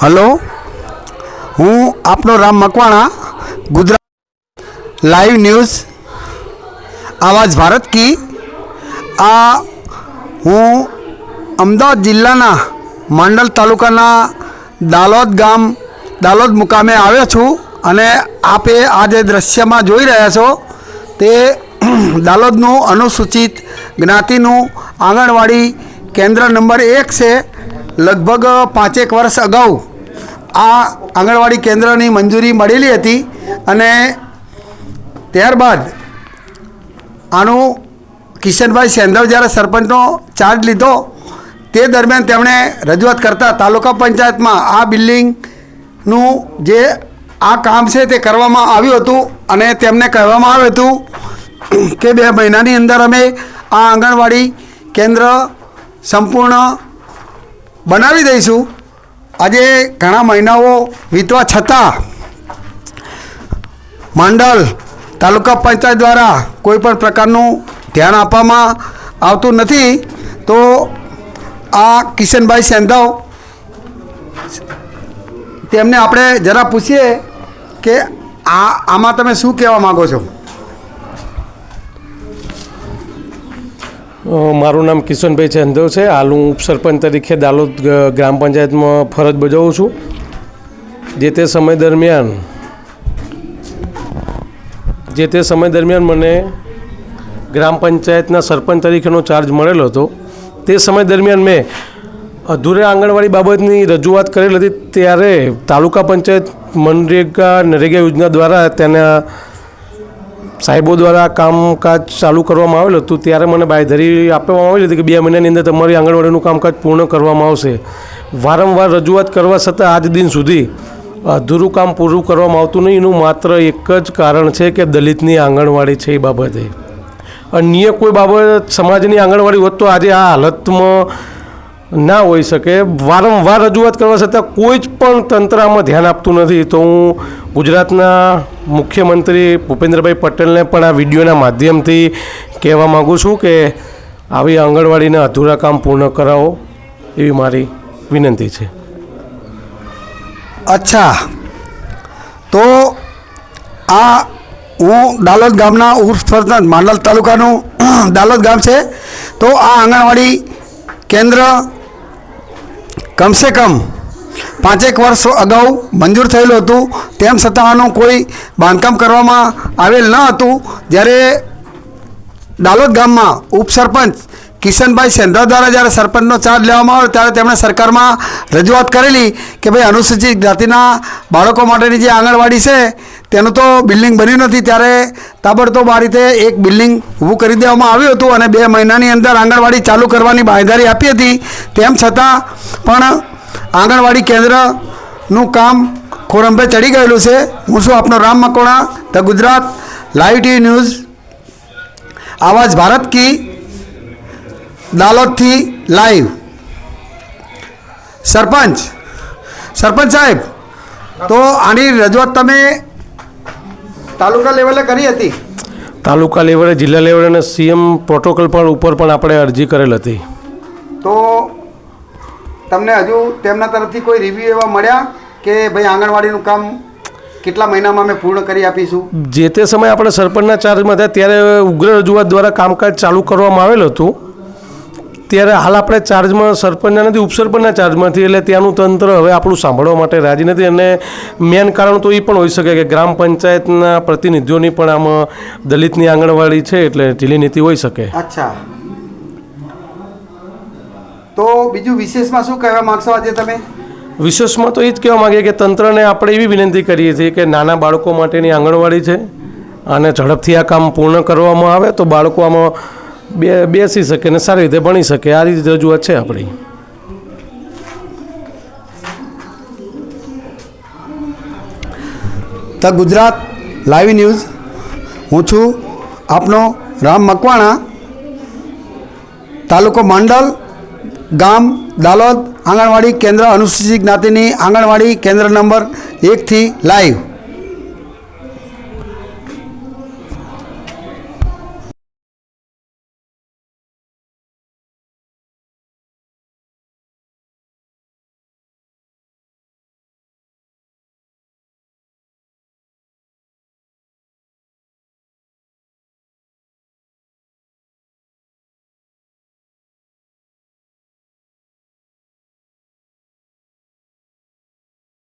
Hello, हूँ आपनो Ram Makwana, Gujarat live news आवाज़ भारत की। हूँ अमदावाद जिल्लाना માંડલ તાલુકાના દાલોદ મુકામે આવ્યો છું અને આપે આ જે દ્રશ્યમાં જોઈ રહ્યા છો તે દાલોદનું અનુસૂચિત જ્ઞાતિનું આંગણવાડી કેન્દ્ર નંબર 1 છે। લગભગ 5 વર્ષ અગાઉ આ આંગણવાડી કેન્દ્રની મંજૂરી મળેલી હતી અને ત્યારબાદ આનું કિશનભાઈ સેંધવ જ્યારે સરપંચનો ચાર્જ લીધો તે દરમિયાન તેમણે રજૂઆત કરતા તાલુકા પંચાયતમાં આ બિલ્ડિંગનું જે આ કામ છે તે કરવામાં આવ્યું હતું અને તેમને કહેવામાં આવ્યું હતું કે 2 મહિનાની અંદર અમે આ આંગણવાડી કેન્દ્ર સંપૂર્ણ બનાવી દઈશું। આજે ઘણા મહિનાઓ વીતવા છતાં માંડલ તાલુકા પંચાયત દ્વારા કોઈપણ પ્રકારનું ધ્યાન આપવામાં આવતું નથી। તો आ किशनभाई सेंधव तेमने आपणे जरा पूछीए कि आमा तमे शुं कहेवा मांगो छो? मारू नाम किशनभाई सेंधव है। हाल हूँ उपसरपंच तरीके दालोद ग्राम पंचायत में फरज बजावुं छुं। जे ते समय दरमियान मने ग्राम पंचायतना सरपंच तरीकेनो चार्ज मळेलो हतो। ते समय दरमियान मैं अधूरे आंगणवाड़ी बाबतनी रजूआत करेल हती त्यारे तालुका पंचायत मनरेगा नरेगा योजना द्वारा तेना साहेबों द्वारा कामकाज चालू करवामां आवेल हतुं। त्यारे मने बांयधरी आपवामां आवेली हती कि 2 महीनानी अंदर तमारी आंगणवाड़ीनुं कामकाज पूर्ण करवामां आवशे। वारंवार रजूआत करवा छतां आज दिन सुधी अधूरुं काम पूरुं करवामां आवतुं नहीं। एनुं मात्र एक ज कारण छे कि दलितनी आंगणवाड़ी छे। ए बाबते अन्य कोई बाबत समाजनी आंगणवाड़ी होत तो आज आ हालत में ना होई सके। वारंवार रजूआत करवा छतां कोई ज पण तंत्र आमां ध्यान आपतुं नथी। तो हूँ गुजरातना मुख्यमंत्री भूपेन्द्रभाई पटेलने पण आ विडियोना माध्यमथी कहेवा मांगु छुं कि आवी आंगणवाड़ीना अधूरा काम पूर्ण करावो एवी मारी विनंती छे। अच्छा, तो आ हूँ दालोद गामना उर्फ सरपंच માંડલ તાલુકાનું દાલોદ ગામ છે। તો આ આંગણવાડી કેન્દ્ર કમ સે કમ 5 વર્ષ અગાઉ મંજૂર થયેલું હતું, તેમ છતાં આનું કોઈ બાંધકામ કરવામાં આવેલ ન હતું। જ્યારે દાલોદ ગામમાં ઉપસરપંચ કિશનભાઈ સેંધવ દ્વારા જ્યારે સરપંચનો ચાર્જ લેવામાં આવ્યો ત્યારે તેમણે સરકારમાં રજૂઆત કરેલી કે ભાઈ અનુસૂચિત જ્ઞાતિના બાળકો માટેની જે આંગણવાડી છે તેનું તો બિલ્ડિંગ બન્યું નથી। ત્યારે તાબડતોબ આ રીતે એક બિલ્ડિંગ ઊભું કરી દેવામાં આવ્યું હતું અને 2 મહિનાની અંદર આંગણવાડી ચાલુ કરવાની બાંયધરી આપી હતી। તેમ છતાં પણ આંગણવાડી કેન્દ્રનું કામ ખોરંભે ચડી ગયેલું છે। હું છું આપનો Ram Makwana, the Gujarat live TV news आवाज़ भारत की, दालोद थी लाइव। सरपंच साहेब, तो आनी रजूआत तमे तालुका लेवले करी हती? तालुका लेवले, जिला लेवले ने सीएम प्रोटोकॉल पर ऊपर पण आपणे अरजी करेल हती। तो तमने हजू तेमना तरफथी कोई रिव्यू एवा मळ्या के भाई आंगणवाड़ीनुं काम કેટલા મહિનામાં અમે પૂર્ણ કરી આપીશું? જે તે સમયે આપણે સરપંચના ચાર્જમાં હતા ત્યારે ઉગ્ર રજૂઆત દ્વારા કામકાજ ચાલુ કરવામાં આવેલ હતું। ત્યારે હાલ આપણે ચાર્જમાં સરપંચના નથી, ઉપસરપંચના ચાર્જમાંથી, એટલે ત્યાંનું તંત્ર હવે આપણું સાંભળવા માટે રાજી નથી। અને મેન કારણ તો એ પણ હોઈ શકે કે ગ્રામ પંચાયતના પ્રતિનિધિઓની પણ આમાં દલિતની આંગણવાડી છે એટલે ઢીલી નીતિ હોઈ શકે। અચ્છા, તો બીજું વિશેષમાં શું કહેવા માંગશો આજે તમે? વિશેષમાં તો એ જ કહેવા માગીએ કે તંત્રને આપણે એવી વિનંતી કરીએ છીએ કે નાના બાળકો માટેની આંગણવાડી છે અને ઝડપથી આ કામ પૂર્ણ કરવામાં આવે તો બાળકો આમાં બેસી શકે અને સારી રીતે ભણી શકે। આ રીતે રજૂઆત છે આપણી। ધ ગુજરાત લાઈવ ન્યૂઝ, હું છું આપનો રામ મકવાણા, તાલુકો માંડલ, ગામ દાલોદ, आंगणवाड़ी केंद्र अनुसूचित ज्ञाति आंगणवाड़ी केंद्र नंबर 1 थी लाइव।